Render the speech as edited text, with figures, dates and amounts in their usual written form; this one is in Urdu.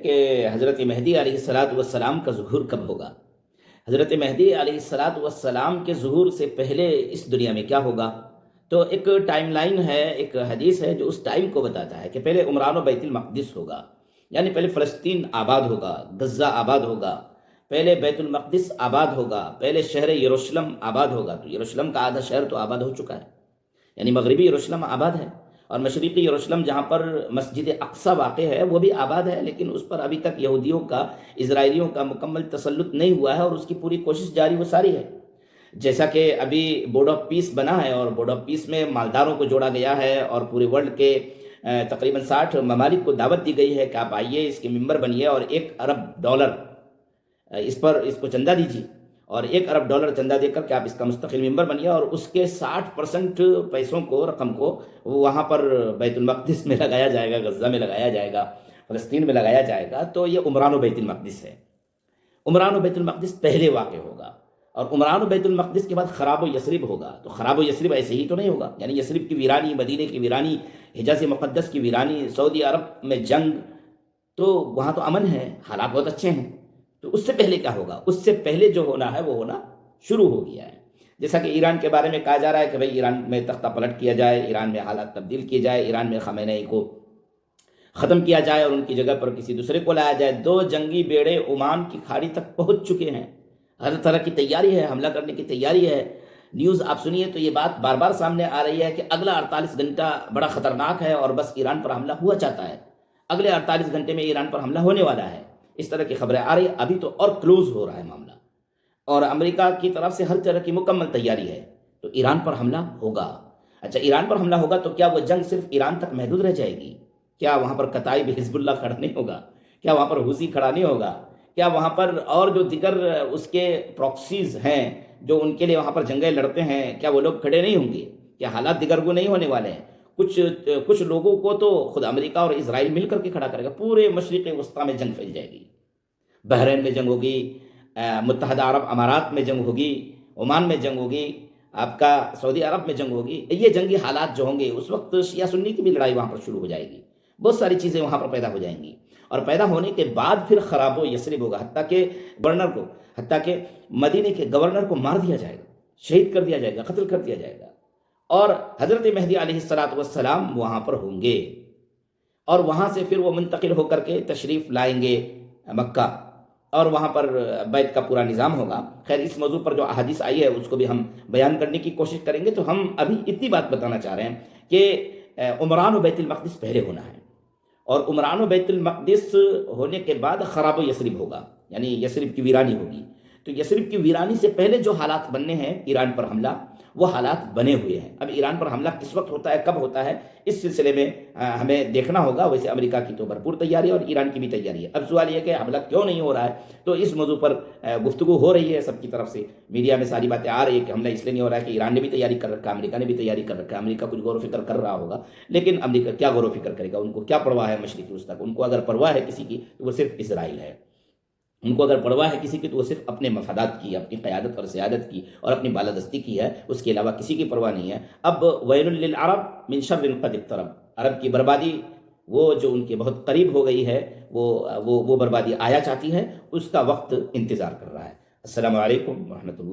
کہ حضرت مہدی علیہ الصلاۃ والسلام کا ظہور کب ہوگا۔ حضرت مہدی علیہ الصلاۃ والسلام کے ظہور سے پہلے اس دنیا میں کیا ہوگا؟ تو ایک ٹائم لائن ہے، ایک حدیث ہے جو اس ٹائم کو بتاتا ہے کہ پہلے عمران و بیت المقدس ہوگا، یعنی پہلے فلسطین آباد ہوگا، غزہ آباد ہوگا، پہلے بیت المقدس آباد ہوگا، پہلے شہر یروشلم آباد ہوگا۔ تو یروشلم کا آدھا شہر تو آباد ہو چکا ہے، یعنی مغربی یروشلم آباد ہے، اور مشرقی یروشلم جہاں پر مسجد اقصی واقع ہے وہ بھی آباد ہے، لیکن اس پر ابھی تک یہودیوں کا، اسرائیلیوں کا مکمل تسلط نہیں ہوا ہے، اور اس کی پوری کوشش جاری و ساری ہے۔ جیسا کہ ابھی بورڈ آف پیس بنا ہے، اور بورڈ آف پیس میں مالداروں کو جوڑا گیا ہے، اور پورے ورلڈ کے تقریباً 60 ممالک کو دعوت دی گئی ہے کہ آپ آئیے، اس کے ممبر بنیے، اور $1 ارب اس کو چندہ دیجیے، اور $1 ارب چندہ دے کر کے آپ اس کا مستقل ممبر بنیے، اور اس کے 60% پیسوں کو، رقم کو وہاں پر بیت المقدس میں لگایا جائے گا، غزہ میں لگایا جائے گا، فلسطین میں لگایا جائے گا۔ تو یہ عمران و بیت المقدس ہے۔ عمران و بیت المقدس پہلے واقع ہوگا، اور عمران و بیت المقدس کے بعد خراب و یثرب ہوگا۔ تو خراب و یثرب ایسے ہی تو نہیں ہوگا، یعنی یثرب کی ویرانی، مدینے کی ویرانی، حجاز مقدس کی ویرانی، سعودی عرب میں جنگ، تو وہاں تو امن ہے، حالات بہت اچھے ہیں۔ تو اس سے پہلے کیا ہوگا؟ اس سے پہلے جو ہونا ہے وہ ہونا شروع ہو گیا ہے۔ جیسا کہ ایران کے بارے میں کہا جا رہا ہے کہ بھئی ایران میں تختہ پلٹ کیا جائے، ایران میں حالات تبدیل کیے جائے، ایران میں خامنہ ای کو ختم کیا جائے اور ان کی جگہ پر کسی دوسرے کو لایا جائے۔ 2 جنگی بیڑے عمان کی کھاڑی تک پہنچ چکے ہیں، ہر طرح کی تیاری ہے، حملہ کرنے کی تیاری ہے۔ نیوز آپ سنیے تو یہ بات بار بار سامنے آ رہی ہے کہ اگلا 48 گھنٹہ بڑا خطرناک ہے، اور بس ایران پر حملہ ہوا چاہتا ہے، اگلے 48 گھنٹے میں ایران پر حملہ ہونے والا ہے، اس طرح کی خبریں آ رہی ہیں۔ ابھی تو اور کلوز ہو رہا ہے معاملہ، اور امریکہ کی طرف سے ہر طرح کی مکمل تیاری ہے۔ تو ایران پر حملہ ہوگا۔ اچھا، ایران پر حملہ ہوگا تو کیا وہ جنگ صرف ایران تک محدود رہ جائے گی؟ کیا وہاں پر کتائب حزب اللہ کھڑا نہیں ہوگا؟ کیا وہاں پر حوثی کھڑا نہیں ہوگا؟ کیا وہاں پر اور جو دیگر اس کے پراکسیز ہیں جو ان کے لیے وہاں پر جنگیں لڑتے ہیں، کیا وہ لوگ کھڑے نہیں ہوں گے؟ کیا حالات دیگرگوں نہیں ہونے والے ہیں؟ کچھ لوگوں کو تو خود امریکہ اور اسرائیل مل کر کے کھڑا کرے گا، پورے مشرق وسطیٰ میں جنگ پھیل جائے گی، بحرین میں جنگ ہوگی، متحدہ عرب امارات میں جنگ ہوگی، عمان میں جنگ ہوگی، آپ کا سعودی عرب میں جنگ ہوگی۔ یہ جنگی حالات جو ہوں گے اس وقت شیعہ سنی کی بھی لڑائی وہاں پر شروع ہو جائے گی، بہت ساری چیزیں وہاں پر پیدا ہو جائیں گی، اور پیدا ہونے کے بعد پھر خراب و یثرب ہوگا، حتیٰ کہ مدینے کے گورنر کو مار دیا جائے گا، شہید کر دیا جائے گا، قتل کر دیا جائے گا، اور حضرت مہدی علیہ الصلاۃ والسلام وہاں پر ہوں گے، اور وہاں سے پھر وہ منتقل ہو کر کے تشریف لائیں گے مکہ، اور وہاں پر بیت کا پورا نظام ہوگا۔ خیر، اس موضوع پر جو احادیث آئی ہے اس کو بھی ہم بیان کرنے کی کوشش کریں گے۔ تو ہم ابھی اتنی بات بتانا چاہ رہے ہیں کہ عمران و بیت المقدس پہلے ہونا ہے، اور عمران و بیت المقدس ہونے کے بعد خراب و یثرب ہوگا، یعنی یثرب کی ویرانی ہوگی۔ تو یثرب کی ویرانی سے پہلے جو حالات بننے ہیں ایران پر حملہ، وہ حالات بنے ہوئے ہیں۔ اب ایران پر حملہ کس وقت ہوتا ہے، کب ہوتا ہے، اس سلسلے میں ہمیں دیکھنا ہوگا۔ ویسے امریکہ کی تو بھرپور تیاری ہے اور ایران کی بھی تیاری ہے۔ اب سوال یہ کہ حملہ کیوں نہیں ہو رہا ہے، تو اس موضوع پر گفتگو ہو رہی ہے سب کی طرف سے، میڈیا میں ساری باتیں آ رہی ہے کہ حملہ اس لیے نہیں ہو رہا ہے کہ ایران نے بھی تیاری کر رکھا ہے، امریکہ نے بھی تیاری کر رکھا ہے، امریکہ کچھ غور و فکر کر رہا ہوگا، لیکن امریکہ کیا غور و فکر کرے گا؟ ان کو کیا پرواہ ہے مشرقی وسطیٰ کو؟ ان کو اگر پرواہ ہے کسی کی تو وہ صرف اسرائیل ہے، ان کو اگر پرواہ ہے کسی کی تو وہ صرف اپنے مفادات کی، اپنی قیادت اور سیادت کی اور اپنی بالادستی کی ہے، اس کے علاوہ کسی کی پرواہ نہیں ہے۔ اب ویل للعرب من شر قد اقترب، عرب کی بربادی وہ جو ان کے بہت قریب ہو گئی ہے، وہ بربادی آیا چاہتی ہے، اس کا وقت انتظار کر رہا ہے۔ السلام علیکم ورحمۃ اللہ۔